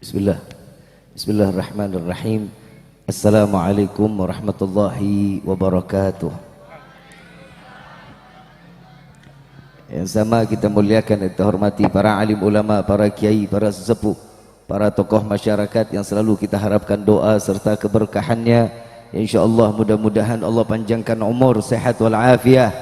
Bismillah. Bismillahirrahmanirrahim. Assalamualaikum warahmatullahi wabarakatuh. Yang sama kita muliakan dan kita hormati para alim ulama, para kiai, para sesepuh, para tokoh masyarakat yang selalu kita harapkan doa serta keberkahannya. InsyaAllah mudah-mudahan Allah panjangkan umur, sehat wal afiah,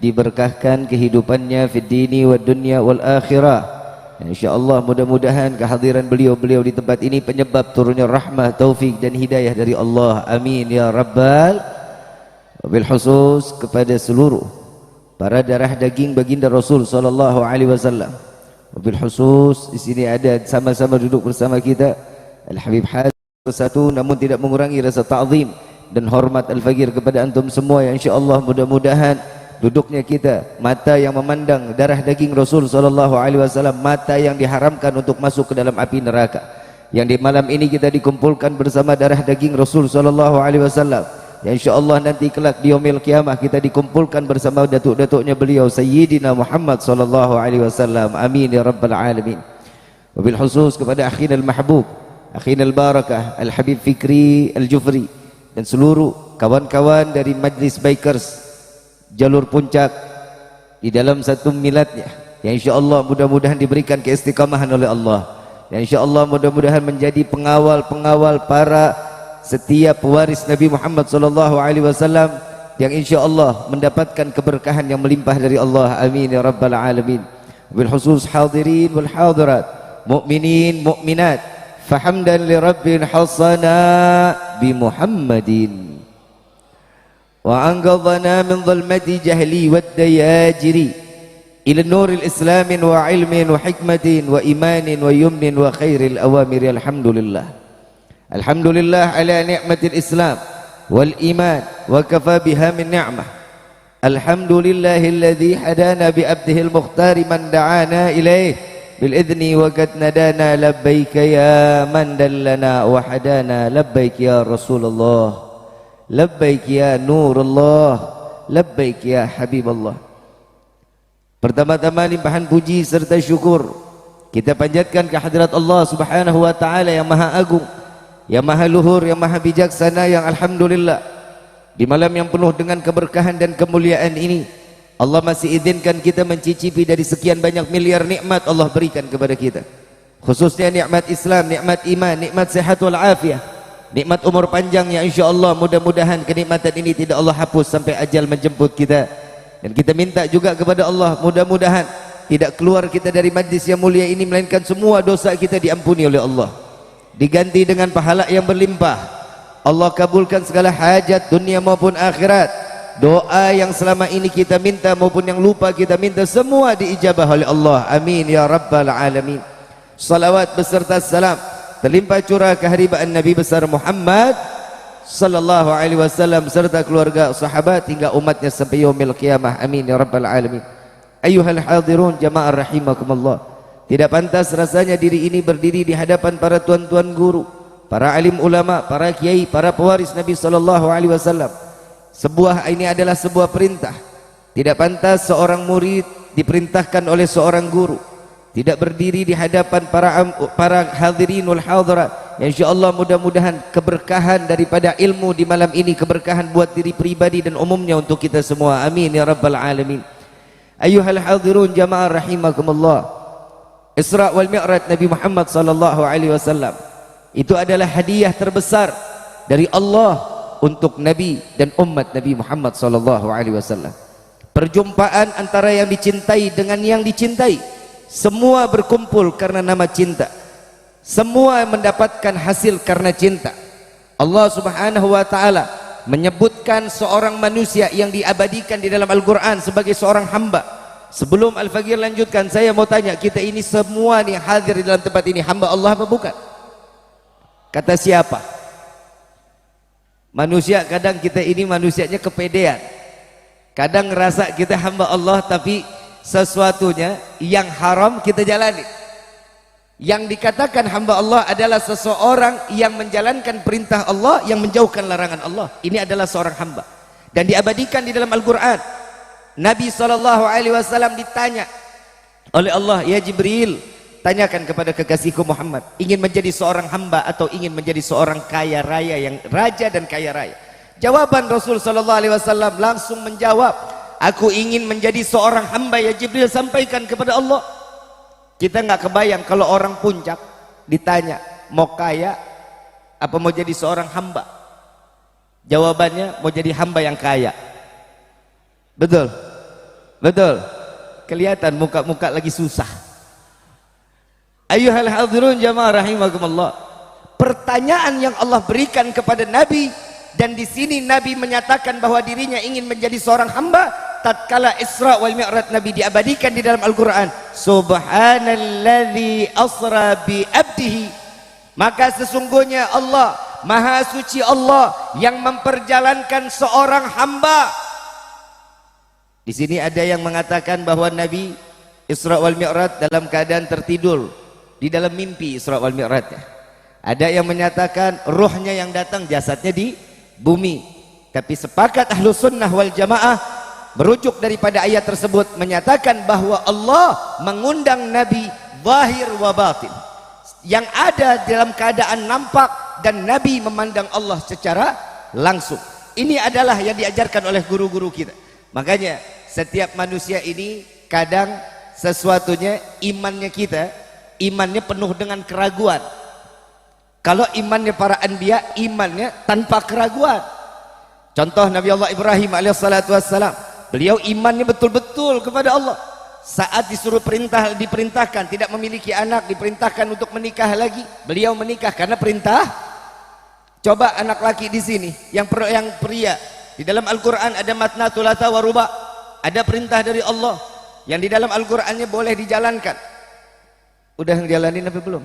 diberkahkan kehidupannya fid dini wad dunya wal akhirah. InsyaAllah mudah-mudahan kehadiran beliau di tempat ini penyebab turunnya rahmah, taufik dan hidayah dari Allah. Amin ya rabbal. Wabil khusus kepada seluruh para darah daging baginda Rasul sallallahu alaihi wasallam. Wabil khusus di sini ada sama-sama duduk bersama kita Al Habib Hasan satu, namun tidak mengurangi rasa ta'zim dan hormat al-faqir kepada antum semua yang insyaallah mudah-mudahan duduknya kita, mata yang memandang darah daging Rasul sallallahu alaihi wasallam, mata yang diharamkan untuk masuk ke dalam api neraka, yang di malam ini kita dikumpulkan bersama darah daging Rasul sallallahu alaihi wasallam, yang insyaallah nanti kelak di yaumil qiyamah kita dikumpulkan bersama datuk-datuknya beliau Sayyidina Muhammad sallallahu alaihi wasallam. Amin ya rabbal alamin. Wabil khusus kepada akhina al-mahbub, akhina al-barakah Al Habib Fikri Al-Jufri dan seluruh kawan-kawan dari Majlis Bikers Jalur Puncak di dalam satu miladnya, yang insyaallah mudah-mudahan diberikan keistiqamahan oleh Allah, yang insyaallah mudah-mudahan menjadi pengawal-pengawal para setiap pewaris Nabi Muhammad sallallahu alaihi wasallam, yang insyaallah mendapatkan keberkahan yang melimpah dari Allah. Amin ya rabbal alamin. Bil khusus hadirin wal hadirat, mukminin mukminat, fahamdan li rabbil hasana bi Muhammadin وأنقذنا من ظلمة جهلي والدياجر إلى النور الإسلام وعلم وحكمة وإيمان ويمن وخير الأوامر. الحمد لله، الحمد لله على نعمة الإسلام والإيمان وكفى بها من نعمة. الحمد لله الذي هدانا بأبده المختار من دعانا إليه بالإذن وقد ندانا لبيك يا من دلنا وحدانا لبيك يا رسول الله labbaik ya nurullah, labbaik ya habiballah. Pertama-tama limpahan puji serta syukur kita panjatkan ke hadirat Allah subhanahu wa ta'ala yang maha agung, yang maha luhur, yang maha bijaksana, yang alhamdulillah di malam yang penuh dengan keberkahan dan kemuliaan ini Allah masih izinkan kita mencicipi dari sekian banyak miliar nikmat Allah berikan kepada kita, khususnya nikmat Islam, nikmat iman, nikmat sehat wal afiah, nikmat umur panjang yang insyaallah mudah-mudahan kenikmatan ini tidak Allah hapus sampai ajal menjemput kita. Dan kita minta juga kepada Allah mudah-mudahan tidak keluar kita dari majlis yang mulia ini melainkan semua dosa kita diampuni oleh Allah, diganti dengan pahala yang berlimpah. Allah kabulkan segala hajat dunia maupun akhirat. Doa yang selama ini kita minta maupun yang lupa kita minta semua diijabah oleh Allah. Amin ya rabbal alamin. Salawat beserta salam terlimpah curah keharibaan Nabi besar Muhammad sallallahu alaihi wasallam serta keluarga, sahabat hingga umatnya sampai yaumil qiyamah. Amin ya rabbal alamin. Ayyuhal hadirun jamaah rahimakumullah, tidak pantas rasanya diri ini berdiri di hadapan para tuan-tuan guru, para alim ulama, para kiai, para pewaris Nabi sallallahu alaihi wasallam. Ini adalah sebuah perintah. Tidak pantas seorang murid diperintahkan oleh seorang guru tidak berdiri di hadapan para hadirin wal hadirat. Insyaallah mudah-mudahan keberkahan daripada ilmu di malam ini, keberkahan buat diri pribadi dan umumnya untuk kita semua. Amin ya rabbal alamin. Ayyuhal hadirun jamaah rahimakumullah, Isra wal Mi'raj Nabi Muhammad sallallahu alaihi wasallam itu adalah hadiah terbesar dari Allah untuk Nabi dan umat Nabi Muhammad sallallahu alaihi wasallam. Perjumpaan antara yang dicintai dengan yang dicintai, semua berkumpul karena nama cinta, semua mendapatkan hasil karena cinta. Allah subhanahu wa ta'ala menyebutkan seorang manusia yang diabadikan di dalam Al-Quran sebagai seorang hamba. Sebelum Al-Faqir lanjutkan, saya mau tanya, kita ini semua nih hadir di dalam tempat ini hamba Allah apa bukan? Kata siapa? Manusia, kadang kita ini manusianya kepedean, kadang ngerasa kita hamba Allah tapi sesuatunya yang haram kita jalani. Yang dikatakan hamba Allah adalah seseorang yang menjalankan perintah Allah, yang menjauhkan larangan Allah. Ini adalah seorang hamba. Dan diabadikan di dalam Al-Quran. Nabi SAW ditanya oleh Allah, ya Jibril, Tanyakan kepada kekasihku Muhammad, ingin menjadi seorang hamba atau ingin menjadi seorang kaya raya, yang raja dan kaya raya? Jawaban Rasul sallallahu alaihi wasallam langsung menjawab, aku ingin menjadi seorang hamba. Ya Jibril, sampaikan kepada Allah. Kita nggak kebayang kalau orang puncak ditanya mau kaya apa mau jadi seorang hamba. Jawabannya mau jadi hamba yang kaya. Betul? Betul? Kelihatan muka-muka lagi susah. Ayyuhal hadirun jamaah rahimakumullah. Pertanyaan yang Allah berikan kepada Nabi, dan di sini Nabi menyatakan bahwa dirinya ingin menjadi seorang hamba tatkala Isra wal Mi'raj Nabi diabadikan di dalam Al-Qur'an. Subhanalladzi asra bi abdihi. Maka sesungguhnya Allah, Maha Suci Allah yang memperjalankan seorang hamba. Di sini ada yang mengatakan bahwa Nabi Isra wal Mi'raj dalam keadaan tertidur di dalam mimpi Isra wal Mi'raj. Ada yang menyatakan ruhnya yang datang, jasadnya di bumi. Tapi sepakat ahlu sunnah wal jamaah merujuk daripada ayat tersebut menyatakan bahwa Allah mengundang Nabi zahir wa batin, yang ada dalam keadaan nampak, dan Nabi memandang Allah secara langsung. Ini adalah yang diajarkan oleh guru-guru kita. Makanya setiap manusia ini kadang sesuatunya imannya kita, imannya penuh dengan keraguan. Kalau imannya para anbiya, imannya tanpa keraguan. Contoh Nabi Allah Ibrahim alaihissalatu wassalam, beliau imannya betul-betul kepada Allah. Saat disuruh diperintahkan tidak memiliki anak, diperintahkan untuk menikah lagi, beliau menikah karena perintah. Coba anak laki di sini yang pria, di dalam Al-Qur'an ada matna thulatha wa ruba', ada perintah dari Allah yang di dalam Al-Qur'annya boleh dijalankan. Udah ngejalanin apa belum?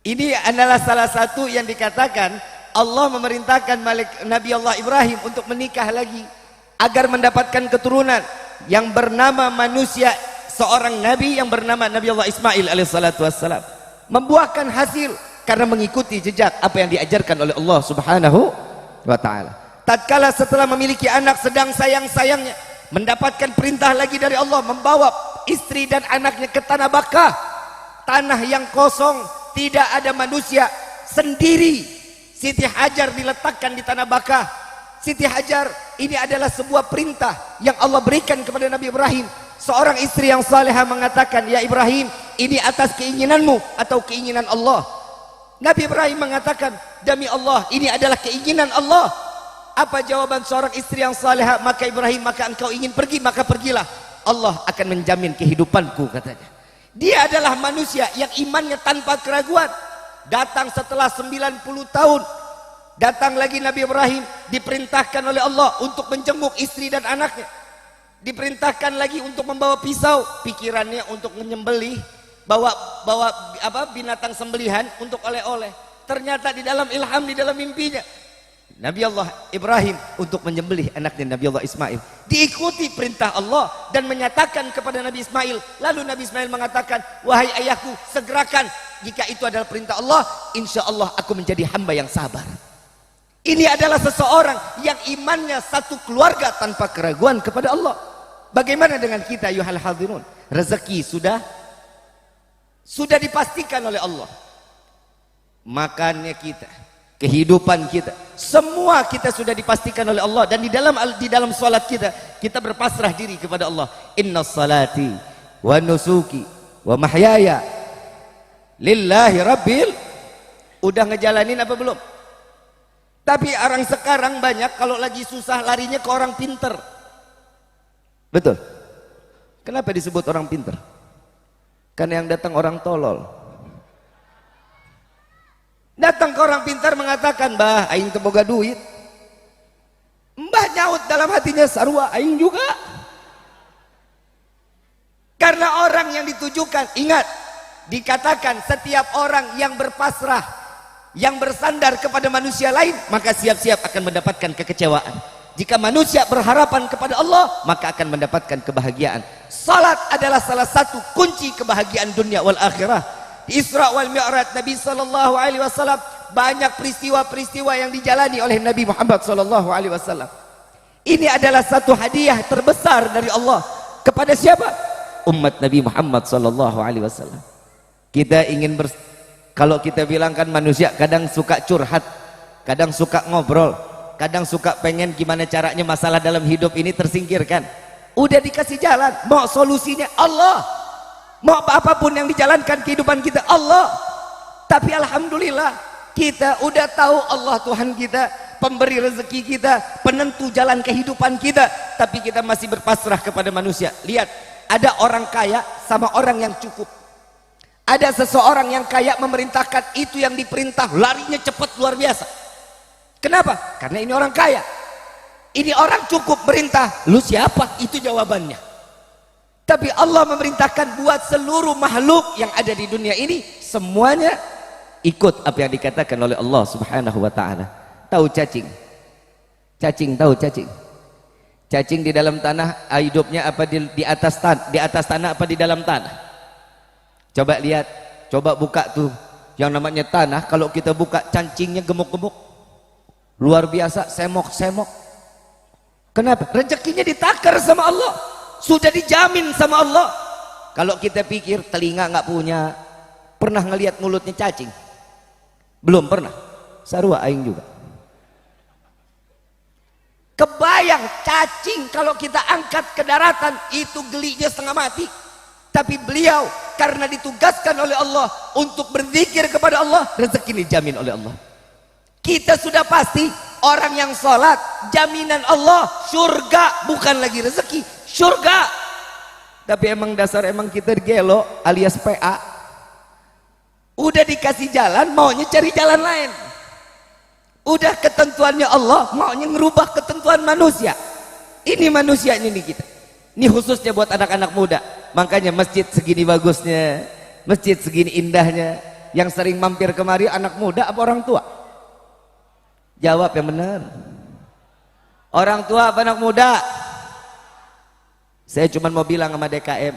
Ini adalah salah satu yang dikatakan Allah memerintahkan Nabi Allah Ibrahim untuk menikah lagi agar mendapatkan keturunan yang bernama manusia, seorang nabi yang bernama Nabi Allah Ismail alaihissalatu wassalam, membuahkan hasil karena mengikuti jejak apa yang diajarkan oleh Allah Subhanahu wa taala. Tatkala setelah memiliki anak sedang sayang-sayangnya, mendapatkan perintah lagi dari Allah membawa istri dan anaknya ke tanah Bakkah, tanah yang kosong, tidak ada manusia, sendiri. Siti Hajar diletakkan di tanah Bakkah. Siti Hajar ini adalah sebuah perintah yang Allah berikan kepada Nabi Ibrahim. Seorang istri yang salehah mengatakan, ya Ibrahim, ini atas keinginanmu atau keinginan Allah? Nabi Ibrahim mengatakan, demi Allah, ini adalah keinginan Allah. Apa jawaban seorang istri yang salehah? Maka Ibrahim, maka engkau ingin pergi, maka pergilah. Allah akan menjamin kehidupanku, katanya. Dia adalah manusia yang imannya tanpa keraguan. Datang setelah 90 tahun, datang lagi Nabi Ibrahim, diperintahkan oleh Allah untuk menjenguk istri dan anaknya. Diperintahkan lagi untuk membawa pisau, pikirannya untuk menyembelih, bawa binatang sembelihan untuk oleh-oleh. Ternyata di dalam ilham, di dalam mimpinya, Nabi Allah Ibrahim untuk menyembelih anaknya Nabi Allah Ismail. Diikuti perintah Allah dan menyatakan kepada Nabi Ismail. Lalu Nabi Ismail mengatakan, wahai ayahku, segerakan. Jika itu adalah perintah Allah, insya Allah aku menjadi hamba yang sabar. Ini adalah seseorang yang imannya satu keluarga tanpa keraguan kepada Allah. Bagaimana dengan kita, yuhal hadirun? Rezeki sudah dipastikan oleh Allah. Makannya kita, kehidupan kita, semua kita sudah dipastikan oleh Allah. Dan di dalam salat kita berpasrah diri kepada Allah. Inna salati wa nusuki wa mahyaya lillahi rabbil. Udah ngejalanin apa belum? Tapi orang sekarang banyak kalau lagi susah larinya ke orang pinter. Betul. Kenapa disebut orang pinter? Karena yang datang orang tolol. Datang ke orang pintar mengatakan, mbah, aing teu boga duit. Mbah nyaut dalam hatinya, sarua aing juga. Karena orang yang ditujukan, ingat, dikatakan setiap orang yang berpasrah, yang bersandar kepada manusia lain, maka siap-siap akan mendapatkan kekecewaan. Jika manusia berharapan kepada Allah, maka akan mendapatkan kebahagiaan. Salat adalah salah satu kunci kebahagiaan dunia wal akhirah. Di Isra wal Mi'raj Nabi sallallahu alaihi wasallam banyak peristiwa-peristiwa yang dijalani oleh Nabi Muhammad sallallahu alaihi wasallam. Ini adalah satu hadiah terbesar dari Allah kepada siapa? umat Nabi Muhammad sallallahu alaihi wasallam. Kita ingin kalau kita bilang kan manusia kadang suka curhat, kadang suka ngobrol, kadang suka pengen gimana caranya masalah dalam hidup ini tersingkirkan. Udah dikasih jalan, mau solusinya Allah, mau apapun yang dijalankan kehidupan kita Allah. Tapi alhamdulillah kita udah tahu Allah Tuhan kita, pemberi rezeki kita, penentu jalan kehidupan kita, tapi kita masih berpasrah kepada manusia. Lihat, ada orang kaya sama orang yang cukup. Ada seseorang yang kaya memerintahkan itu yang diperintah, larinya cepat luar biasa. Kenapa? Karena ini orang kaya. Ini orang cukup perintah, lu siapa? Itu jawabannya. Tapi Allah memerintahkan buat seluruh makhluk yang ada di dunia ini semuanya ikut apa yang dikatakan oleh Allah Subhanahu wa taala. Tahu cacing? Cacing tahu cacing? Cacing di dalam tanah hidupnya apa di atas tanah apa di dalam tanah? Coba lihat, coba buka tuh yang namanya tanah, kalau kita buka cacingnya gemuk-gemuk. Luar biasa, semok-semok. Kenapa? Rezekinya ditakar sama Allah. Sudah dijamin sama Allah. Kalau kita pikir telinga nggak punya, pernah ngelihat mulutnya cacing? Belum pernah. Sarua aing juga. Kebayang cacing kalau kita angkat ke daratan itu gelinya setengah mati. Tapi beliau karena ditugaskan oleh Allah untuk berzikir kepada Allah, rezeki dijamin oleh Allah. Kita sudah pasti orang yang sholat, jaminan Allah surga, bukan lagi rezeki, surga. Tapi emang dasar emang kita gelo alias PA. Udah dikasih jalan, maunya cari jalan lain. Udah ketentuannya Allah, maunya ngerubah ketentuan manusia. Ini manusianya nih kita. Ini khususnya buat anak-anak muda. Makanya masjid segini bagusnya, masjid segini indahnya, yang sering mampir kemari anak muda apa orang tua? Jawab yang benar. Orang tua apa anak muda? Saya cuma mau bilang sama DKM,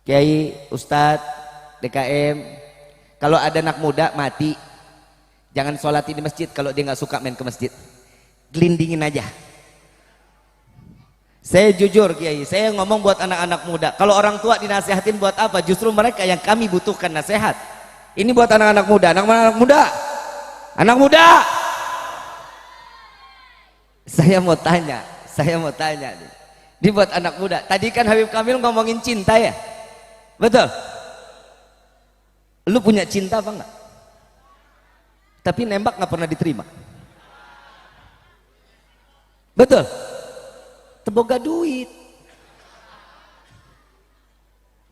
Kiai, Ustadz, DKM, kalau ada anak muda mati, jangan sholatin di masjid kalau dia nggak suka main ke masjid. Gelindingin aja. Saya jujur Kiai, saya ngomong buat anak-anak muda. Kalau orang tua dinasihatin buat apa? Justru mereka yang kami butuhkan nasihat. Ini buat anak-anak muda. Anak-anak muda, anak muda. Saya mau tanya nih. Ini buat anak muda. Tadi kan Habib Kamil ngomongin cinta ya, betul? Lu punya cinta apa enggak? Tapi nembak nggak pernah diterima, betul? Teboga duit,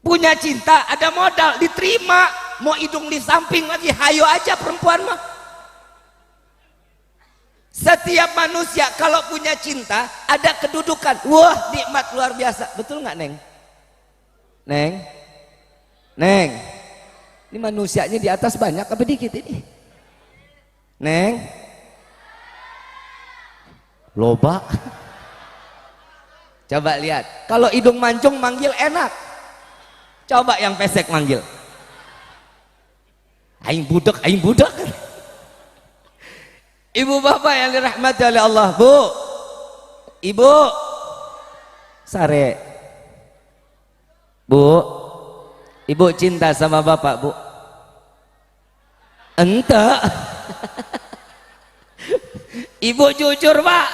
punya cinta, ada modal, diterima. Mau hidung di samping lagi, hayo aja perempuan mah. Setiap manusia kalau punya cinta ada kedudukan, wah nikmat luar biasa, betul nggak Neng? Neng, ini manusianya di atas banyak apa dikit ini? Neng, loba. Coba lihat, kalau hidung mancung manggil enak. Coba yang pesek manggil, aing budak, aing budak. Ibu bapak yang dirahmati oleh Allah, Bu, Ibu, sare, Bu, Ibu cinta sama bapak, Bu? Ente. Ibu jujur Pak.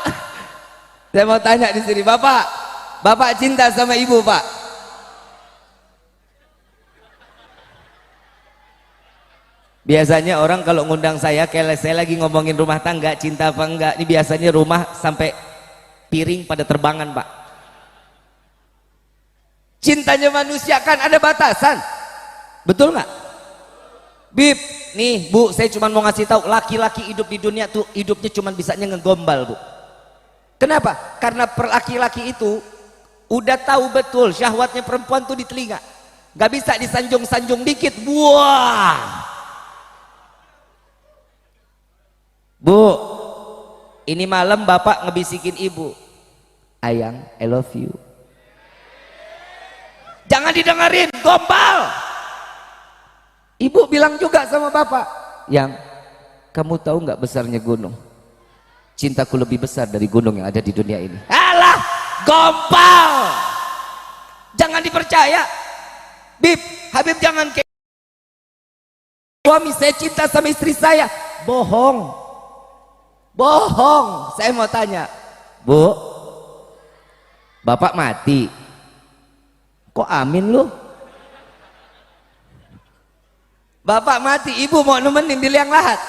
Saya mau tanya di sini, Bapak cinta sama Ibu, Pak? Biasanya orang kalau ngundang saya, kayak saya lagi ngomongin rumah tangga, cinta apa enggak, ini biasanya rumah sampai piring pada terbangan, Pak. Cintanya manusia kan ada batasan, betul nggak? Bib, nih Bu, saya cuma mau ngasih tahu, laki-laki hidup di dunia tuh hidupnya cuma bisanya ngegombal, Bu. Kenapa? Karena laki-laki itu udah tahu betul syahwatnya perempuan tuh di telinga, nggak bisa disanjung-sanjung dikit, buah. Bu, ini malam bapak ngebisikin ibu, Ayang, I love you. Jangan didengerin, gombal. Ibu bilang juga sama bapak, Yang, kamu tahu nggak besarnya gunung? Cintaku lebih besar dari gunung yang ada di dunia ini. Alah, gombal. Jangan dipercaya. Bib, Habib jangan kayak suami saya cinta sama istri saya. Bohong. Bohong. Saya mau tanya, Bu, Bapak mati. Kok amin lu? Bapak mati, ibu mau nemenin di liang lahat.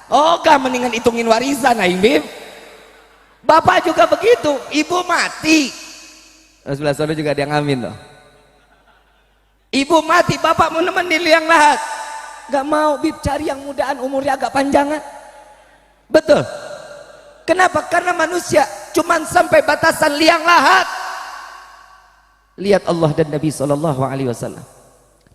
Oh, gak mendingan hitungin warisan, aing Bib. Bapak juga begitu, ibu mati. Sebelah sana juga ada yang amin loh. Ibu mati, bapak mau nemenin di liang lahat. Gak mau, Bib, cari yang mudaan umurnya agak panjangan. Betul. Kenapa? Karena manusia cuman sampai batasan liang lahat. Lihat Allah dan Nabi SAW,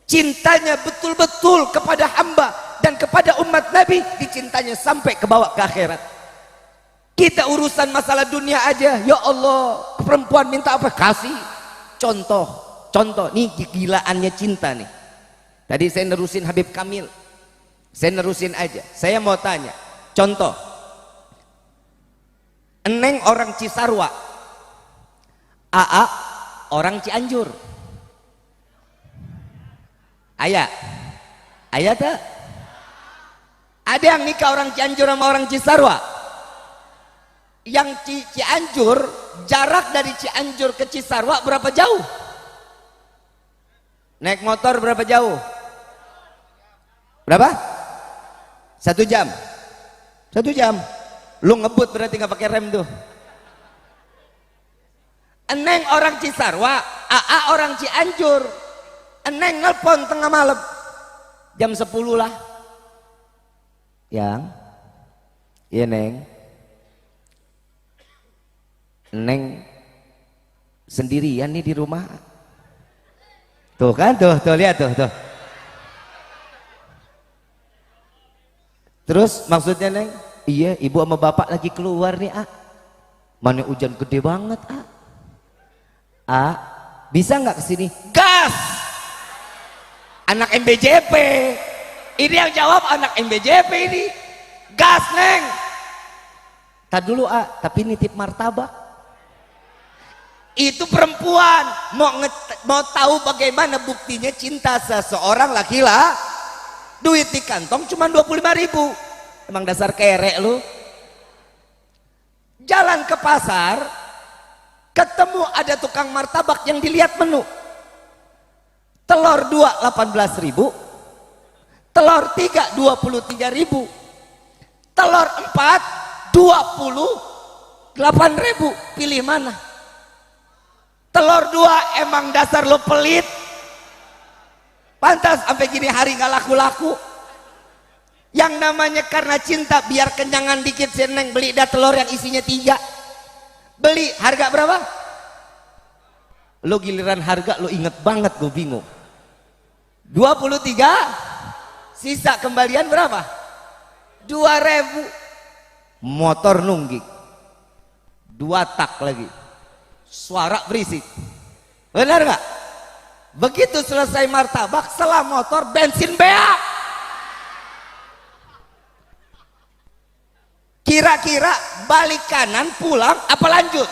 cintanya betul-betul kepada hamba dan kepada umat Nabi, dicintanya sampai ke bawah ke akhirat. Kita urusan masalah dunia aja, ya Allah, perempuan minta apa kasih. Contoh nih gilaannya cinta nih. Tadi saya nerusin Habib Kamil, saya nerusin aja. Saya mau tanya, contoh, Eneng orang Cisarua, AA orang Cianjur. Ayah tak? Ada yang nikah orang Cianjur sama orang Cisarua? Yang Cianjur, jarak dari Cianjur ke Cisarua berapa jauh? Naik motor berapa jauh? Berapa? 1 jam. 1 jam. Lu ngebut berarti nggak pakai rem tuh. Eneng orang Cisarua, AA orang Cianjur. Eneng nelpon tengah malam, jam 10 lah. Yang, iya Neng. Neng sendirian nih di rumah. Tuh kan, tuh lihat tuh. Terus maksudnya Neng, iya ibu sama bapak lagi keluar nih Mana hujan gede banget bisa nggak kesini? Gas. Anak MBJP. Ini yang jawab anak MBJP ini. Gas Neng. Tak dulu tapi nitip martabak. Itu perempuan mau tahu bagaimana buktinya cinta seseorang laki-laki. Duit di kantong cuma 25.000. Emang dasar kerek lu. Jalan ke pasar, ketemu ada tukang martabak yang dilihat menu. Telur 2 18.000, telur 3 23.000, telur 4 28.000. Pilih mana? Telur 2 emang dasar lo pelit. Pantas sampai gini hari gak laku-laku. Yang namanya karena cinta, biar kenyangan dikit Neng beli dah telur yang isinya 3. Beli harga berapa? Lo giliran harga lo inget banget, gue bingung. 23, sisa kembalian berapa? 2.000. Motor nungging 2 tak lagi, suara berisik, benar gak? Begitu selesai martabak, setelah motor bensin beak. Kira-kira balik kanan pulang apa lanjut?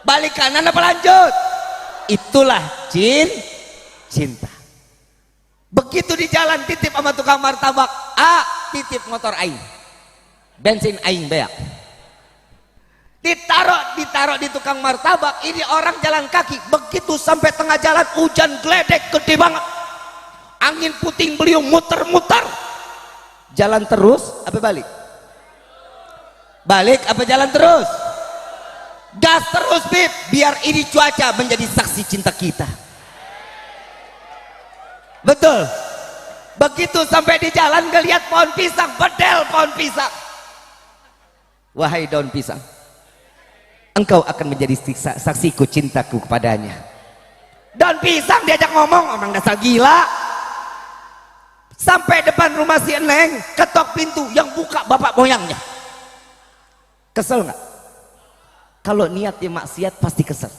Balik kanan apa lanjut? Itulah cinta. Begitu di jalan titip sama tukang martabak, titip motor aing, bensin aing beak. Ditaruh di tukang martabak. Ini orang jalan kaki. Begitu sampai tengah jalan, hujan geledek gede banget, angin puting beliung muter-muter. Jalan terus apa balik? Balik apa jalan terus? Gas terus Bib, biar ini cuaca menjadi saksi cinta kita. Betul. Begitu sampai di jalan, ngelihat pohon pisang, bedel pohon pisang. Wahai daun pisang, engkau akan menjadi saksiku cintaku kepadanya. Daun pisang diajak ngomong, omong dasar gila. Sampai depan rumah si Eneng, ketok pintu, yang buka bapak moyangnya. Kesel nggak? Kalau niatnya maksiat pasti kesel.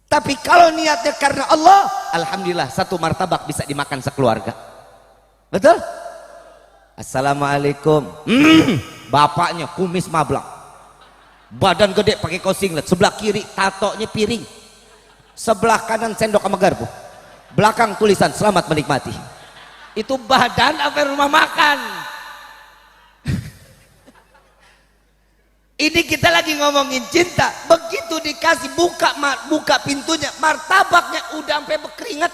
Tapi kalau niatnya karena Allah, alhamdulillah satu martabak bisa dimakan sekeluarga. Betul? Assalamualaikum. Bapaknya kumis mablang, badan gede pakai kaos singlet, sebelah kiri tatonya piring. sebelah kanan sendok sama garpu, belakang tulisan selamat menikmati. Itu badan apa rumah makan? Ini kita lagi ngomongin cinta, begitu dikasih buka pintunya, martabaknya udah sampai berkeringat.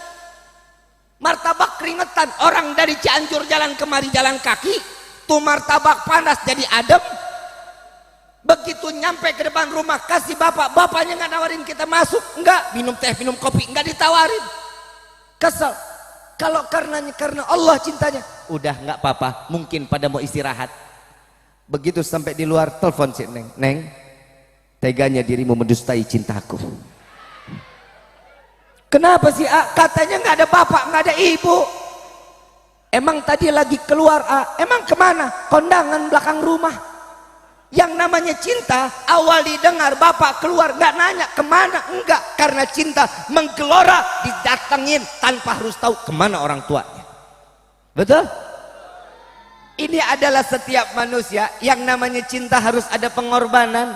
Martabak keringetan, orang dari Cianjur jalan kemari jalan kaki, tuh martabak panas jadi adem. Begitu nyampe ke depan rumah, kasih bapaknya nggak nawarin kita masuk, enggak, minum teh, minum kopi, enggak ditawarin. Kesel. Kalau karena Allah cintanya, udah nggak apa-apa, mungkin pada mau istirahat. Begitu sampai di luar, telepon si Neng, Neng, teganya dirimu mendustai cintaku. Kenapa sih katanya nggak ada bapak, nggak ada ibu? Emang tadi lagi keluar emang kemana? Kondangan belakang rumah. Yang namanya cinta, awal didengar bapak keluar nggak nanya kemana, enggak, karena cinta menggelora, didatengin tanpa harus tahu kemana orang tuanya. Betul? Ini adalah setiap manusia, yang namanya cinta harus ada pengorbanan.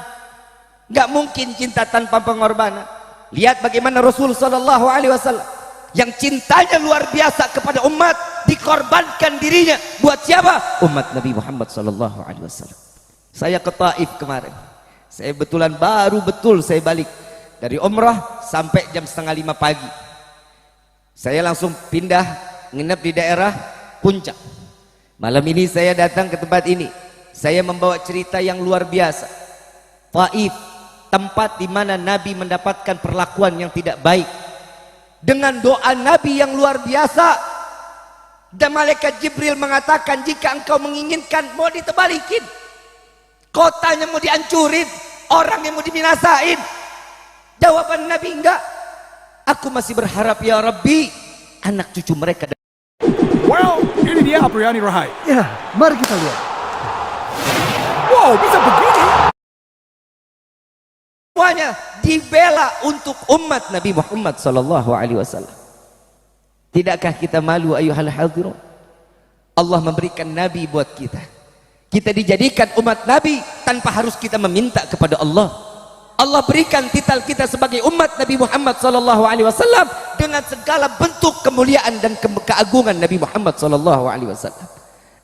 Nggak mungkin cinta tanpa pengorbanan. Lihat bagaimana Rasul Sallallahu Alaihi Wasallam yang cintanya luar biasa kepada umat, dikorbankan dirinya buat siapa? Umat Nabi Muhammad Sallallahu Alaihi Wasallam. Saya ke Taif kemarin, saya saya balik dari umrah sampai jam 4:30 pagi. Saya langsung pindah nginep di daerah Puncak. Malam ini saya datang ke tempat ini, saya membawa cerita yang luar biasa. Taif, tempat di mana Nabi mendapatkan perlakuan yang tidak baik, dengan doa Nabi yang luar biasa, dan malaikat Jibril mengatakan, jika engkau menginginkan mau ditebalikin, kotanya mau dihancurin, orang yang mau dibinasain. Jawaban Nabi, enggak, aku masih berharap ya Rabbi, anak cucu mereka. Well, ini dia Apriani Rahai. Ya, mari kita lihat. Wow, bisa begini? Semuanya dibela untuk umat Nabi Muhammad Sallallahu Alaihi Wasallam. Tidakkah kita malu ayuhal hadirun? Allah memberikan Nabi buat kita. Kita dijadikan umat Nabi tanpa harus kita meminta kepada Allah. Allah berikan titel kita sebagai umat Nabi Muhammad Sallallahu Alaihi Wasallam dengan segala bentuk kemuliaan dan keagungan Nabi Muhammad Sallallahu Alaihi Wasallam.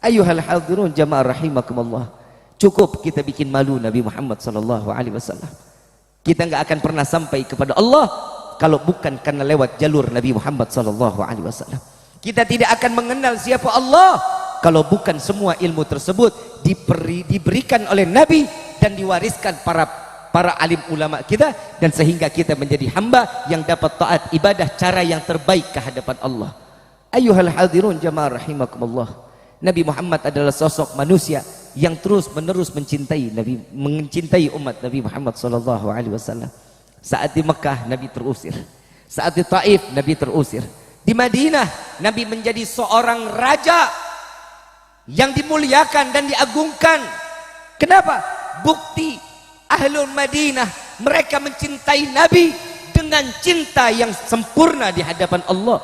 Ayuhal hadirun jamaah rahimakumullah. Cukup kita bikin malu Nabi Muhammad Sallallahu Alaihi Wasallam. Kita nggak akan pernah sampai kepada Allah kalau bukan karena lewat jalur Nabi Muhammad Sallallahu Alaihi Wasallam. Kita tidak akan mengenal siapa Allah kalau bukan semua ilmu tersebut diberikan oleh Nabi dan diwariskan para alim ulama kita, dan sehingga kita menjadi hamba yang dapat taat ibadah cara yang terbaik ke hadapan Allah. Ayuhal hadirun jamaah rahimakumullah. Nabi Muhammad adalah sosok manusia yang terus menerus mencintai umat Nabi Muhammad sallallahu alaihi wasallam. Saat di Mekah Nabi terusir, saat di Taif Nabi terusir, di Madinah Nabi menjadi seorang raja yang dimuliakan dan diagungkan. Kenapa? Bukti Ahlul Madinah, mereka mencintai Nabi dengan cinta yang sempurna di hadapan Allah.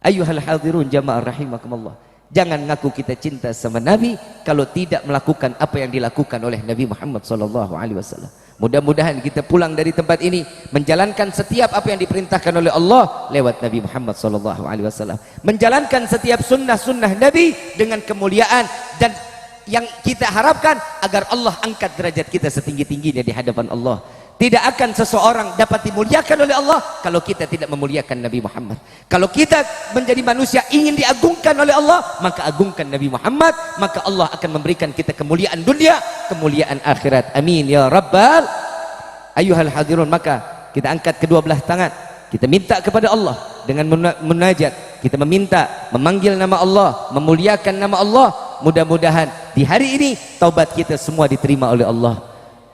Ayuhal hadirun jamaah rahimakumullah. Jangan ngaku kita cinta sama Nabi kalau tidak melakukan apa yang dilakukan oleh Nabi Muhammad sallallahu alaihi wasallam. Mudah-mudahan kita pulang dari tempat ini menjalankan setiap apa yang diperintahkan oleh Allah lewat Nabi Muhammad sallallahu alaihi wasallam. Menjalankan setiap sunnah-sunnah Nabi dengan kemuliaan, dan yang kita harapkan agar Allah angkat derajat kita setinggi-tingginya di hadapan Allah. Tidak akan seseorang dapat dimuliakan oleh Allah kalau kita tidak memuliakan Nabi Muhammad. Kalau kita menjadi manusia ingin diagungkan oleh Allah, maka agungkan Nabi Muhammad, maka Allah akan memberikan kita kemuliaan dunia, kemuliaan akhirat. Amin ya rabbal. Ayuhal hadirun, maka kita angkat kedua belah tangan, kita minta kepada Allah dengan munajat, kita meminta, memanggil nama Allah, memuliakan nama Allah. Mudah-mudahan di hari ini taubat kita semua diterima oleh Allah,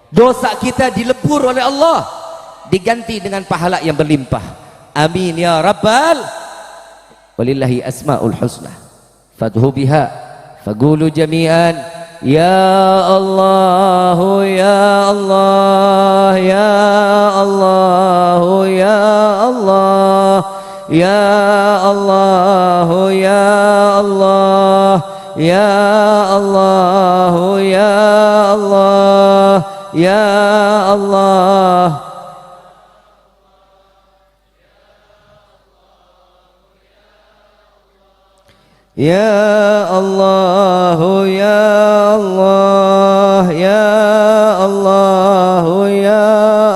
dosa kita dilebur oleh Allah, diganti dengan pahala yang berlimpah. Amin ya rabbal. Walillahi asmaul husna fadhu biha faqulu jami'an ya Allah ya Allah ya Allah ya Allah ya Allah ya Allah ya Allah ya Allah ya Allah Ya Allah, ya Allah, ya Allah, ya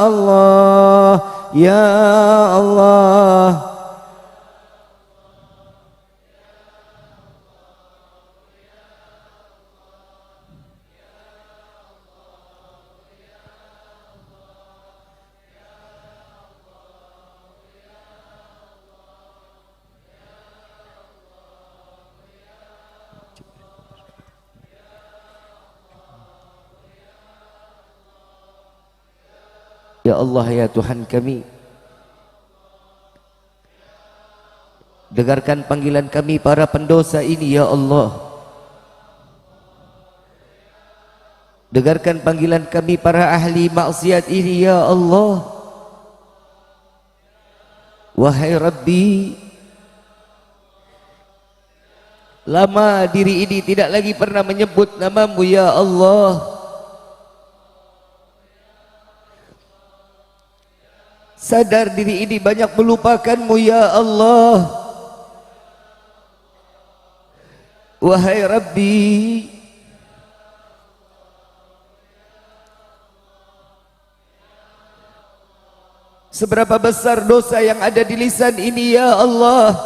Allah, ya Allah. Ya Allah, ya Tuhan kami, dengarkan panggilan kami para pendosa ini ya Allah. Dengarkan panggilan kami para ahli maksiat ini ya Allah. Wahai Rabbi, lama diri ini tidak lagi pernah menyebut namamu ya Allah. Sadar diri ini banyak melupakanmu ya Allah. Wahai Rabbi, seberapa besar dosa yang ada di lisan ini ya Allah,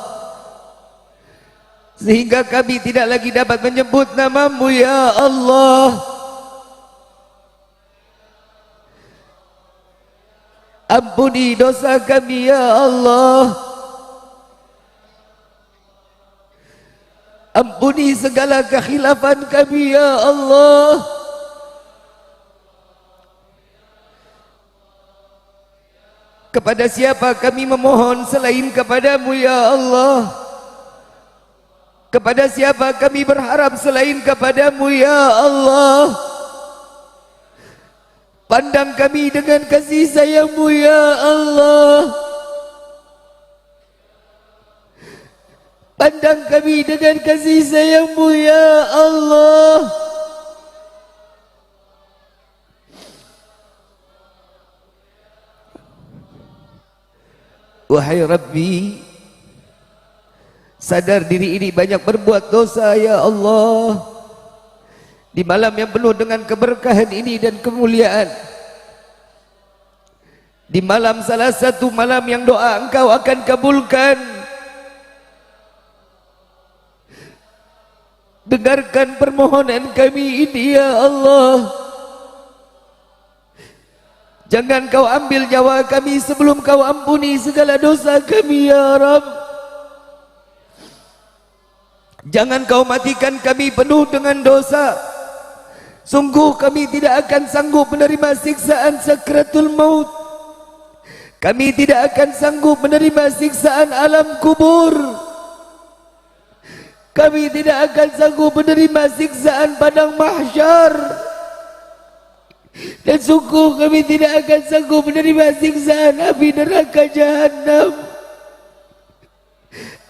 sehingga kami tidak lagi dapat menyebut namamu ya Allah. Ampuni dosa kami ya Allah. Ampuni segala kekhilafan kami ya Allah. Kepada siapa kami memohon selain kepadamu ya Allah? Kepada siapa kami berharap selain kepadamu ya Allah? Pandang kami dengan kasih sayang-Mu ya Allah. Pandang kami dengan kasih sayang-Mu ya Allah. Wahai Rabbi, sadar diri ini banyak berbuat dosa ya Allah. Di malam yang penuh dengan keberkahan ini dan kemuliaan, di malam salah satu malam yang doa Engkau akan kabulkan, dengarkan permohonan kami ini ya Allah. Jangan Kau ambil nyawa kami sebelum Kau ampuni segala dosa kami ya Rabb. Jangan Kau matikan kami penuh dengan dosa. Sungguh kami tidak akan sanggup menerima siksaan sakratul maut. Kami tidak akan sanggup menerima siksaan alam kubur. Kami tidak akan sanggup menerima siksaan padang mahsyar. Dan sungguh kami tidak akan sanggup menerima siksaan api neraka jahanam.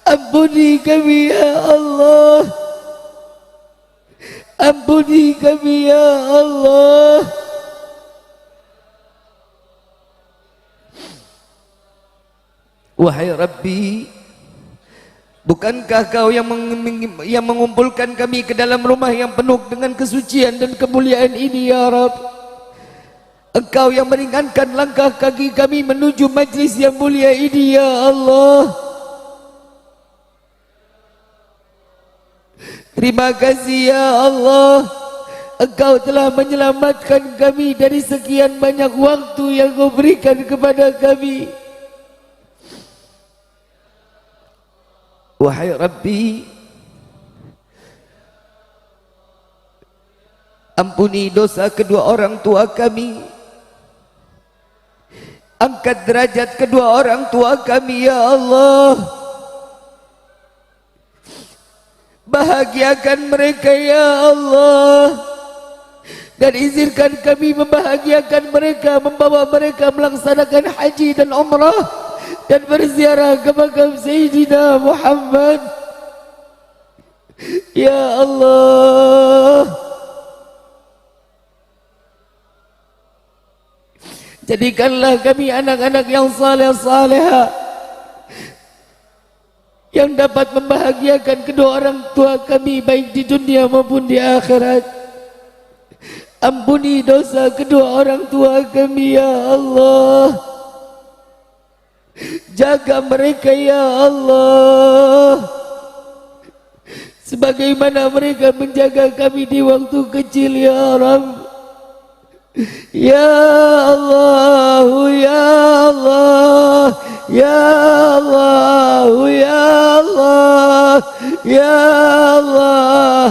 Ampuni kami ya Allah. Ampuni kami ya Allah. Wahai Rabbi, bukankah Kau yang mengumpulkan kami ke dalam rumah yang penuh dengan kesucian dan kemuliaan ini ya Rabb? Engkau yang meringankan langkah kaki kami menuju majlis yang mulia ini ya Allah. Terima kasih ya Allah, Engkau telah menyelamatkan kami dari sekian banyak waktu yang Kau berikan kepada kami. Wahai Rabbi, ampuni dosa kedua orang tua kami. Angkat derajat kedua orang tua kami ya Allah. Bahagiakan mereka ya Allah, dan izinkan kami membahagiakan mereka, membawa mereka melaksanakan haji dan umrah dan berziarah ke makam Sayyidina Muhammad ya Allah. Jadikanlah kami anak-anak yang saleh-salehah, yang dapat membahagiakan kedua orang tua kami baik di dunia maupun di akhirat. Ampuni dosa kedua orang tua kami ya Allah. Jaga mereka ya Allah, sebagaimana mereka menjaga kami di waktu kecil ya Rabb. Ya Allah, ya Allah, ya Allah, ya Allah, ya Allah.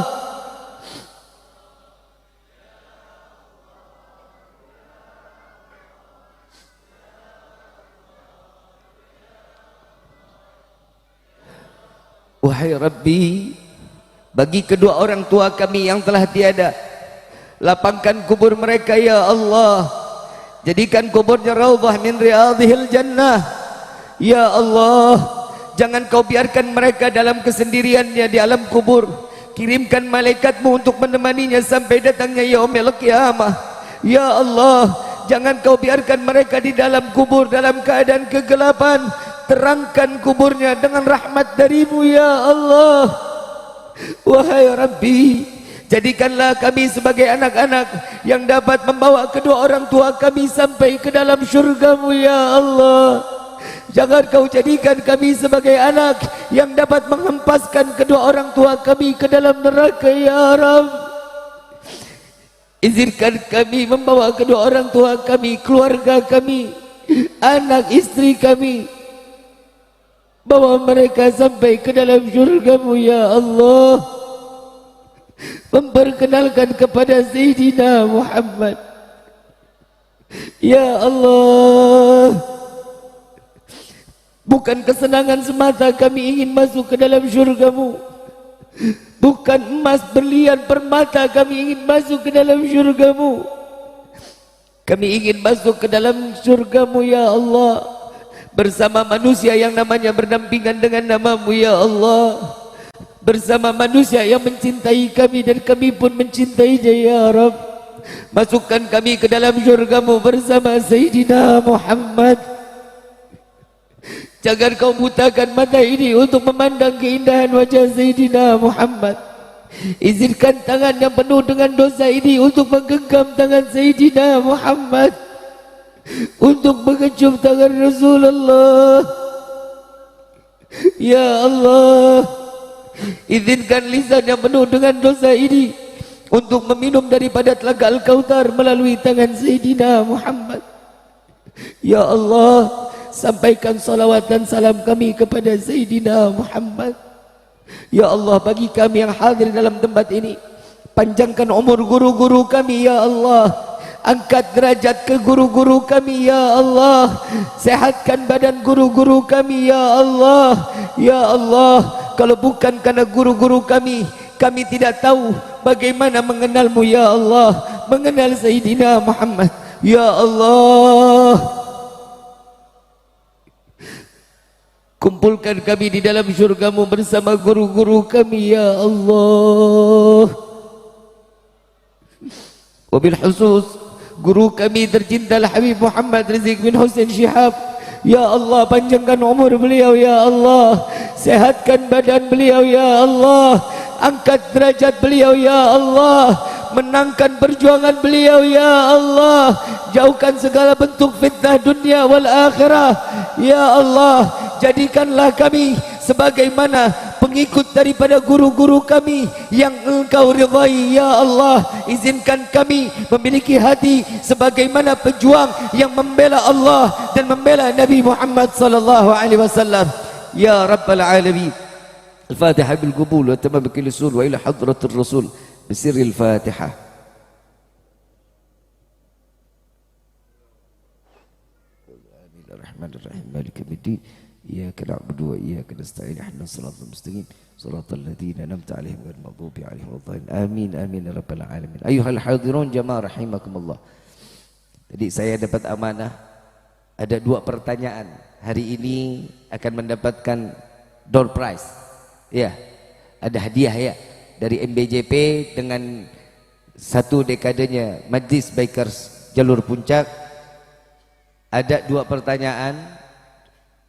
Wahai Rabbi, bagi kedua orang tua kami yang telah tiada, lapangkan kubur mereka ya Allah. Jadikan kuburnya raudhah min riyadhil jannah. Ya Allah, jangan kau biarkan mereka dalam kesendiriannya di alam kubur. Kirimkan malaikatmu untuk menemaninya sampai datangnya yaumil qiyamah. Ya Allah, jangan kau biarkan mereka di dalam kubur dalam keadaan kegelapan. Terangkan kuburnya dengan rahmat darimu ya Allah. Wahai Rabbi, jadikanlah kami sebagai anak-anak yang dapat membawa kedua orang tua kami sampai ke dalam syurga-Mu ya Allah. Jangan kau jadikan kami sebagai anak yang dapat menghempaskan kedua orang tua kami ke dalam neraka ya Rabb. Izinkan kami membawa kedua orang tua kami, keluarga kami, anak istri kami, bawa mereka sampai ke dalam syurga-Mu ya Allah. Memperkenalkan kepada Sayyidina Muhammad ya Allah. Bukan kesenangan semata kami ingin masuk ke dalam syurga-Mu, bukan emas, berlian, permata kami ingin masuk ke dalam syurga-Mu. Kami ingin masuk ke dalam syurga-Mu ya Allah, bersama manusia yang namanya berdampingan dengan nama-Mu ya Allah, bersama manusia yang mencintai kami dan kami pun mencintainya ya Rabb. Masukkan kami ke dalam syurga-Mu bersama Sayyidina Muhammad. Jangan kau butakan mata ini untuk memandang keindahan wajah Sayyidina Muhammad. Izinkan tangan yang penuh dengan dosa ini untuk menggenggam tangan Sayyidina Muhammad, untuk mengecup tangan Rasulullah. Ya Allah, izinkan lisan yang penuh dengan dosa ini untuk meminum daripada telaga Al-Kautsar melalui tangan Sayyidina Muhammad. Ya Allah, sampaikan salawat dan salam kami kepada Sayyidina Muhammad. Ya Allah, bagi kami yang hadir dalam tempat ini, panjangkan umur guru-guru kami ya Allah. Angkat derajat ke guru-guru kami ya Allah. Sehatkan badan guru-guru kami ya Allah. Ya Allah, kalau bukan karena guru-guru kami, kami tidak tahu bagaimana mengenalmu ya Allah, mengenal Sayyidina Muhammad. Ya Allah, kumpulkan kami di dalam syurga-Mu bersama guru-guru kami ya Allah. Wabil khusus guru kami tercinta Habib Muhammad Rizik bin Hussein Shihab. Ya Allah, panjangkan umur beliau ya Allah, sehatkan badan beliau ya Allah, angkat derajat beliau ya Allah, menangkan perjuangan beliau ya Allah, jauhkan segala bentuk fitnah dunia wal akhirah ya Allah. Jadikanlah kami sebagaimana pengikut daripada guru-guru kami yang Engkau ridhai ya Allah. Izinkan kami memiliki hati sebagaimana pejuang yang membela Allah dan membela Nabi Muhammad sallallahu alaihi wasallam ya rabbal alamin. Al-Fatihah bil qabul wa tamam bil usul wa ila hadratir rasul bisirril Fatihah. Bismillahirrahmanirrahim. Maliki yaumiddin. Iyyaka na'budu wa iyyaka nasta'in. Ihdinas siratal mustaqim. Shiratal ladzina an'amta 'alaihim ghairil maghdubi 'alaihim waladdallin. Amin amin ya rabbal alamin. Ayyuhal hadirun jamaah rahimakumullah. Jadi saya dapat amanah ada 2 pertanyaan. Hari ini akan mendapatkan door prize. Ya. Ada hadiah ya dari MBJP dengan 1 dekadenya Majlis Bikers Jalur Puncak. Ada 2 pertanyaan.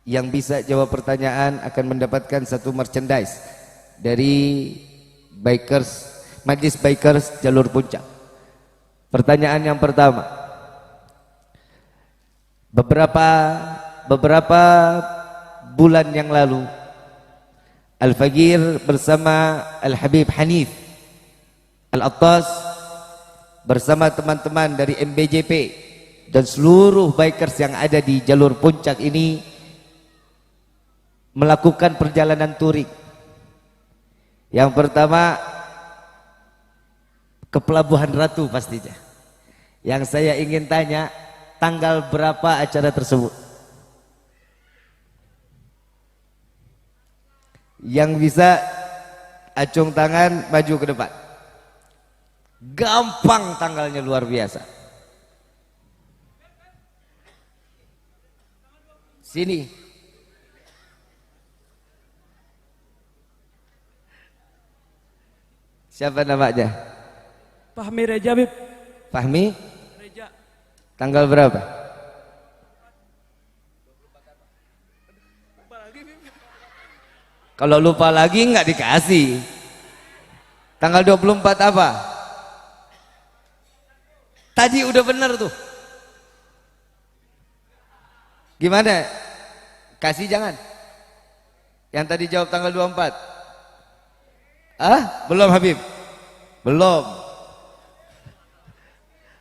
Yang bisa jawab pertanyaan akan mendapatkan satu merchandise dari Majlis Bikers Jalur Puncak. Pertanyaan yang pertama. Beberapa bulan yang lalu Al-Fagir bersama Al-Habib Hanif Al-Attas bersama teman-teman dari MBJP dan seluruh bikers yang ada di jalur puncak ini melakukan perjalanan touring. Yang pertama ke Pelabuhan Ratu pastinya. Yang saya ingin tanya, tanggal berapa acara tersebut? Yang bisa acung tangan maju ke depan. Gampang, tanggalnya luar biasa. Sini. Siapa namanya? Fahmi Reja, Bib. Fahmi? Reja. Tanggal berapa? Kalau lupa lagi nggak dikasih. Tanggal 24 apa? Tadi udah bener tuh. Gimana? Kasih jangan. Yang tadi jawab tanggal 24. Ah, belum Habib. Belum.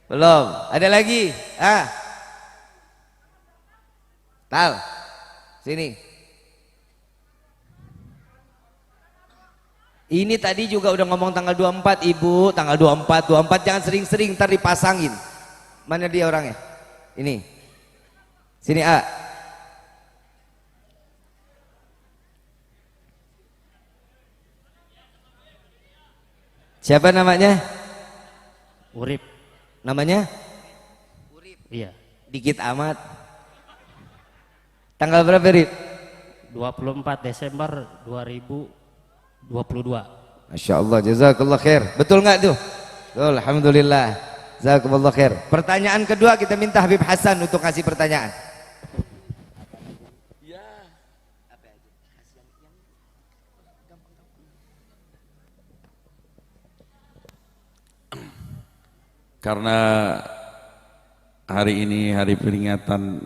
Belum. Ada lagi? Ah. Tal. Sini. Ini tadi juga udah ngomong tanggal 24, Ibu. Tanggal 24, 24 jangan sering-sering ntar dipasangin. Mana dia orangnya? Ini. Sini, A. Siapa namanya? Urip. Namanya? Iya. Dikit amat. Tanggal berapa, Rip? 24 Desember 2022. Masya Allah, jazakallah khair. Betul nggak tuh? Betul, alhamdulillah. Jazakallah khair. Pertanyaan kedua kita minta Habib Hasan untuk kasih pertanyaan. Karena hari ini hari peringatan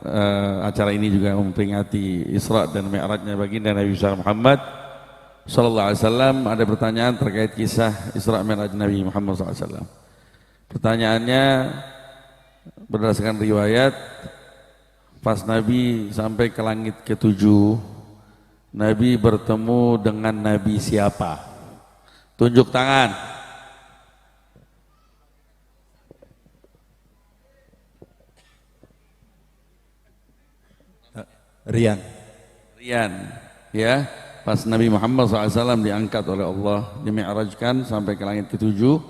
acara ini juga memperingati Isra dan Mi'rajnya baginda Nabi Muhammad sallallahu alaihi wasallam, ada pertanyaan terkait kisah Isra Mi'raj Nabi Muhammad sallallahu alaihi wasallam. Pertanyaannya berdasarkan riwayat, pas Nabi sampai ke langit ketujuh, Nabi bertemu dengan Nabi siapa? Tunjuk tangan. Rian, ya, pas Nabi Muhammad SAW diangkat oleh Allah, dimi'rajkan sampai ke langit ketujuh,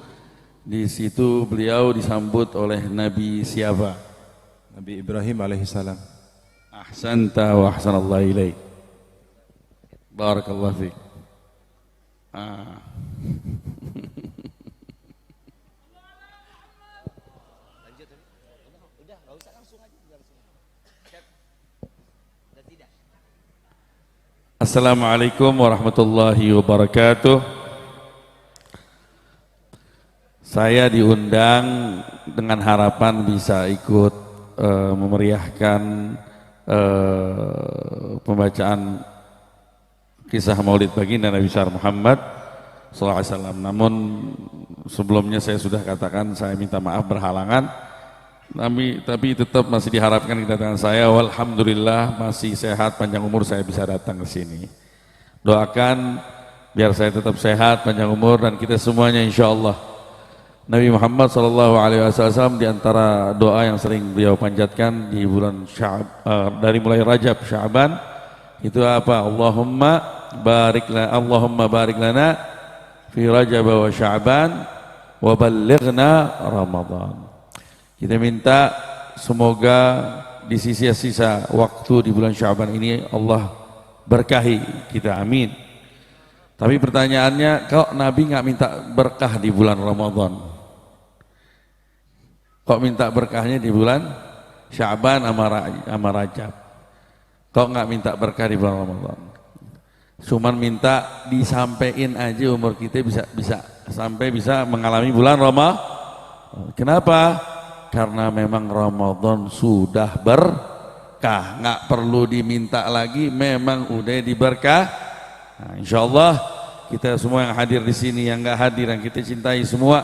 di situ beliau disambut oleh Nabi siapa? Nabi Ibrahim alaihissalam. Ahsanta wa ahsanallahu ilaik. Barakallahu fiik. Assalamualaikum warahmatullahi wabarakatuh. Saya diundang dengan harapan bisa ikut memeriahkan pembacaan kisah Maulid baginda Nabi Muhammad SAW. Namun sebelumnya saya sudah katakan saya minta maaf berhalangan. Tapi tetap masih diharapkan kedatangan saya. Walhamdulillah masih sehat, panjang umur saya bisa datang ke sini. Doakan biar saya tetap sehat, panjang umur, dan kita semuanya insya Allah. Nabi Muhammad SAW di antara doa yang sering beliau panjatkan di bulan dari mulai Rajab, Sya'ban, itu apa? Allahumma barik lana fi Rajab wa Sya'ban wa ballighna Ramadan. Kita minta semoga di sisa-sisa waktu di bulan Sya'ban ini Allah berkahi kita, amin. Tapi pertanyaannya, kok Nabi nggak minta berkah di bulan Ramadan? Kok minta berkahnya di bulan Sya'ban sama Rajab? Kok nggak minta berkah di bulan Ramadan? Cuman minta disampaikan aja umur kita bisa sampai bisa mengalami bulan Ramadan. Kenapa? Karena memang Ramadan sudah berkah, nggak perlu diminta lagi, memang udah diberkah. Nah, insya Allah kita semua yang hadir di sini, yang nggak hadir, yang kita cintai semua,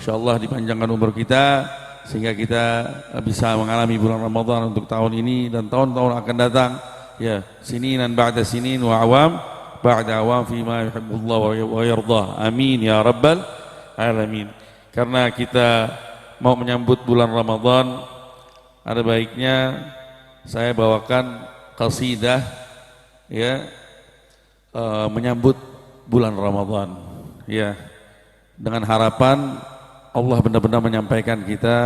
insya Allah dipanjangkan umur kita sehingga kita bisa mengalami bulan Ramadan untuk tahun ini dan tahun-tahun akan datang. Ya, sininan ba'da sinin wa awam ba'da awam fima yuhibbullah wa yardah. Amin ya rabbal alamin. Karena kita mau menyambut bulan Ramadan, ada baiknya saya bawakan qasidah ya, menyambut bulan Ramadan ya, dengan harapan Allah benar-benar menyampaikan kita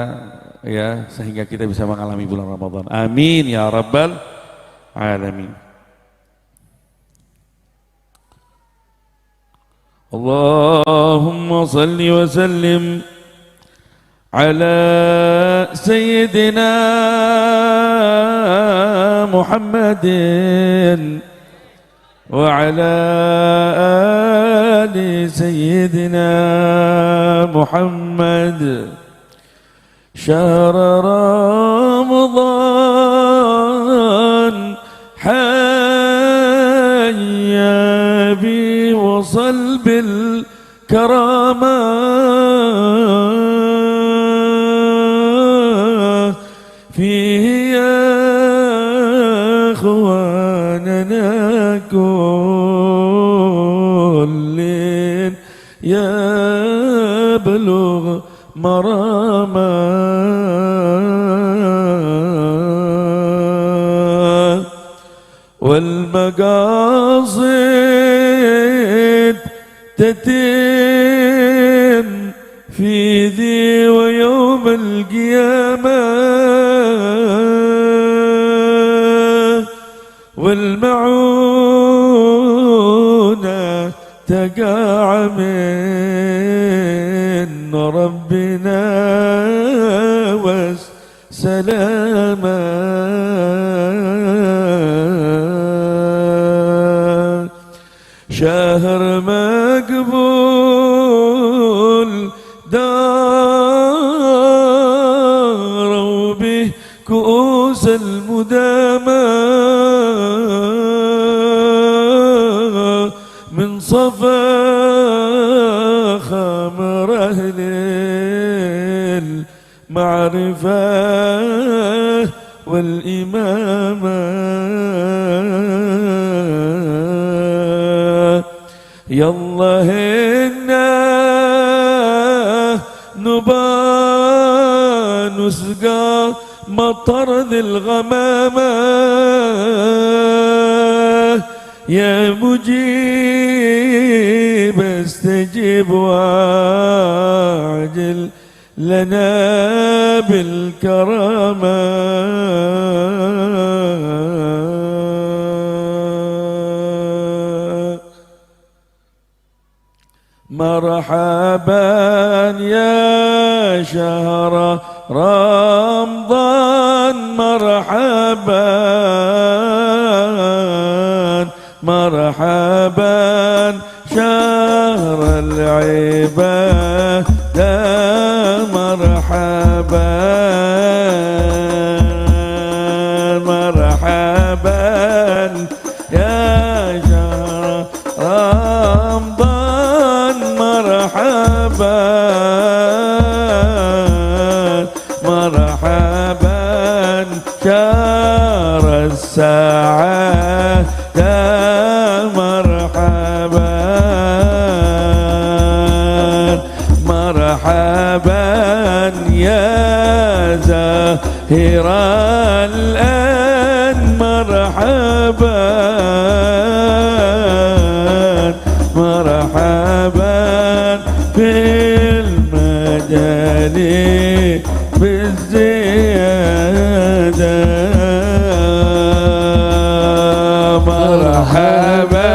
ya, sehingga kita bisa mengalami bulan Ramadan. Amin ya rabbal alamin. Allahumma salli wa sallim على سيدنا محمد وعلى آل سيدنا محمد. شهر رمضان حيا بي وصل بالكرامات فيه يا اخواننا كل يبلغ مراما والمقاصد تتم في ذي ويوم القيامة والمعونة تقع من ربنا والسلامة. شهر مقبول داروا به كؤوس المدامى من صفا خمر أهل المعرفة والإمامة. يالله إنا نبى نسقى مطر ذي الغمامة يا مجيب استجب واعجل لنا بالكرامة. مرحبا يا شهر رمضان مرحبا مرحبا شهر العبادة مرحبا مرحبا يا شهر رمضان مرحبا مرحبا شهر السعادة مرحبا مرحبا يا زاهر الآن مرحبا مرحبا في المجال بالزيادة مرحبا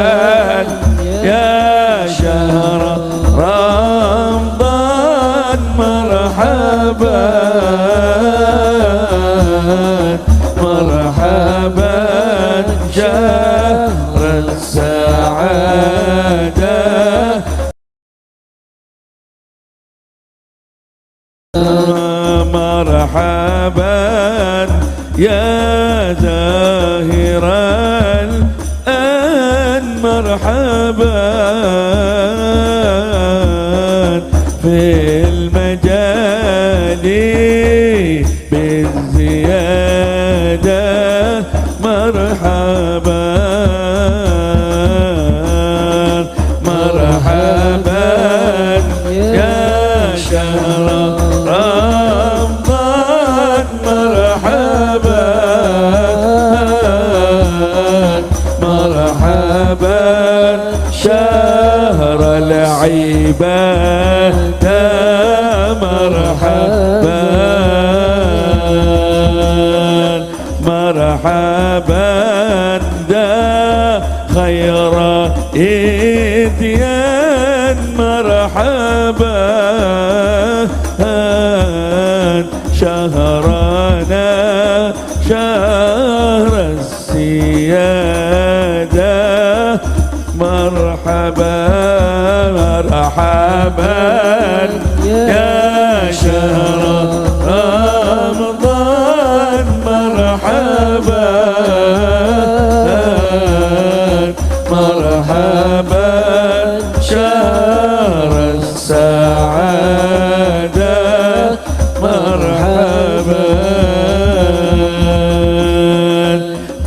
يا شهر رمضان مرحبا مرحبا يا زاهرا الآن مرحبا في المجال بالزيادة مرحبا مرحبا يا شهر رمضان مرحبا مرحبا شهر العبادة مرحبا مرحبا دا خير إتيان مرحبا شهرنا شهر السيادة مرحبا مرحبا يا شهر رمضان مرحبا مرحبا شهر السعادة مرحبا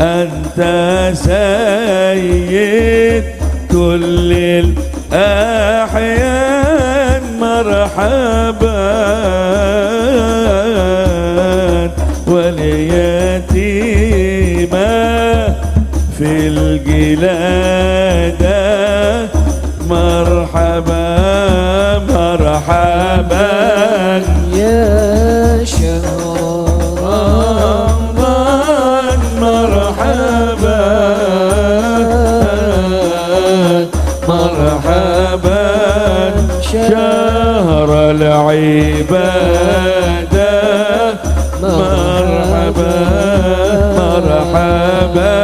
أنت سيد كل الأحيان مرحبا واليتيم في الجلادة مرحبا مرحبا يا شهر رمضان مرحبا مرحبا شهر العبادة مرحبا مرحبا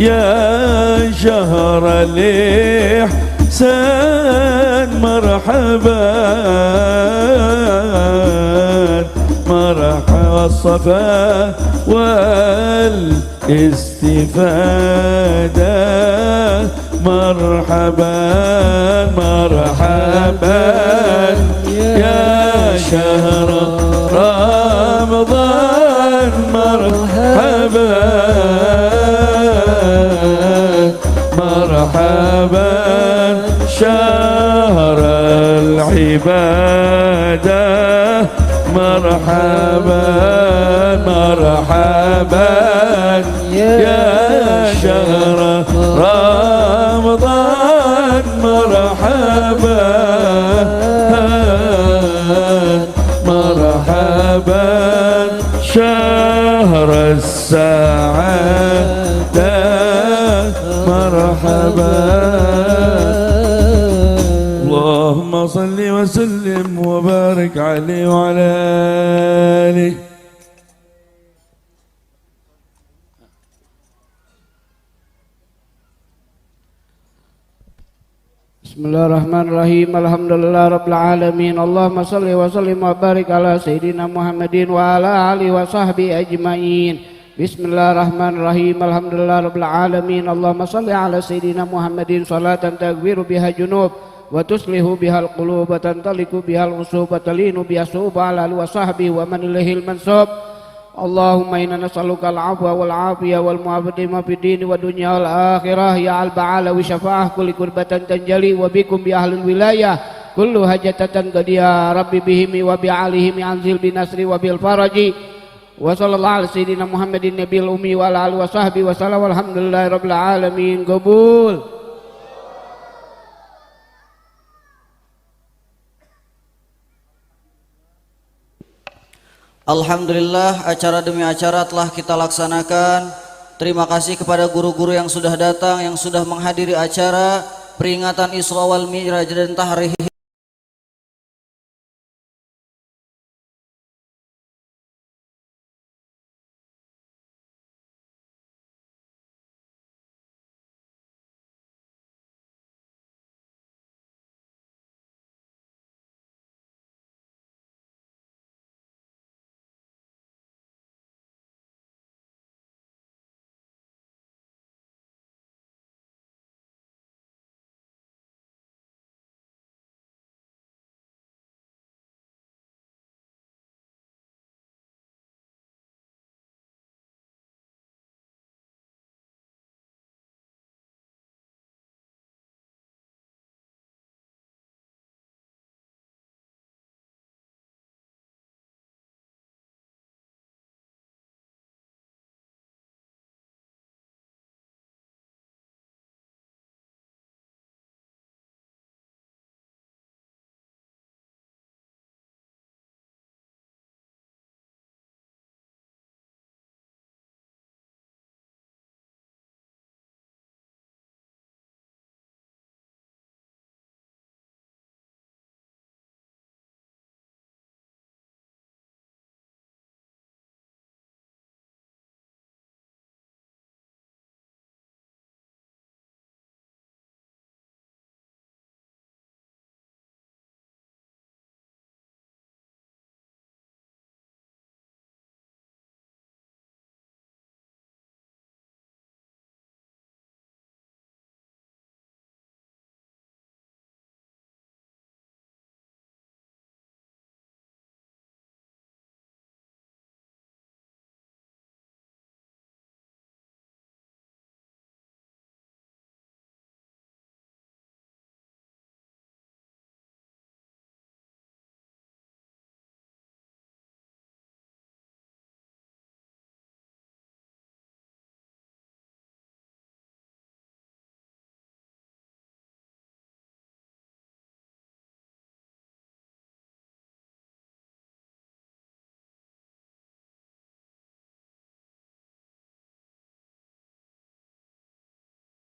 يا شهر الإحسان مرحبا مرحبا الصفا والاستفادة مرحبا مرحبا يا شهر رمضان مرحبا مرحبا شهر العبادة مرحبا مرحبا يا شهر رمضان مرحبا مرحبا شهر السعادة مرحبا اللهم صل وسلم وبارك عليه وعلى آله. Bismillahirrahmanirrahim. Alhamdulillah rabbil alamin. Allahumma salli wa sallim wa barik ala sayyidina Muhammadin wa ala alihi wa sahbihi ajmain. Bismillahirrahmanirrahim. Alhamdulillah rabbil alamin. Allahumma salli ala sayyidina Muhammadin salatan taghfiru biha junub wa tuslihu biha alqulub wa tantaliku biha al-usub wa talinu biha suba ala alihi wa sahbihi wa man ilaihi al-mansub. Allahumma inna nas'aluka al-'afwa wal-'afiyah wal-mu'afiyah fid din wa dunya wal akhirah ya al-ba'ala wa syafa'ah kulli kurbatan tanjali wa bikum bi ahlil wilayah kullu hajatatan qadiya rabbi bihimi wa bi alihimi anzil bi nasri wa bil faraji wa sallallahu ala sayyidina Muhammadin nabiyil ummi wa ala alihi wa sahbihi wa sallam walhamdulillahi rabbil alamin. Qabul. Alhamdulillah, acara demi acara telah kita laksanakan. Terima kasih kepada guru-guru yang sudah datang, yang sudah menghadiri acara peringatan Isra wal Mi'raj dan Tahrih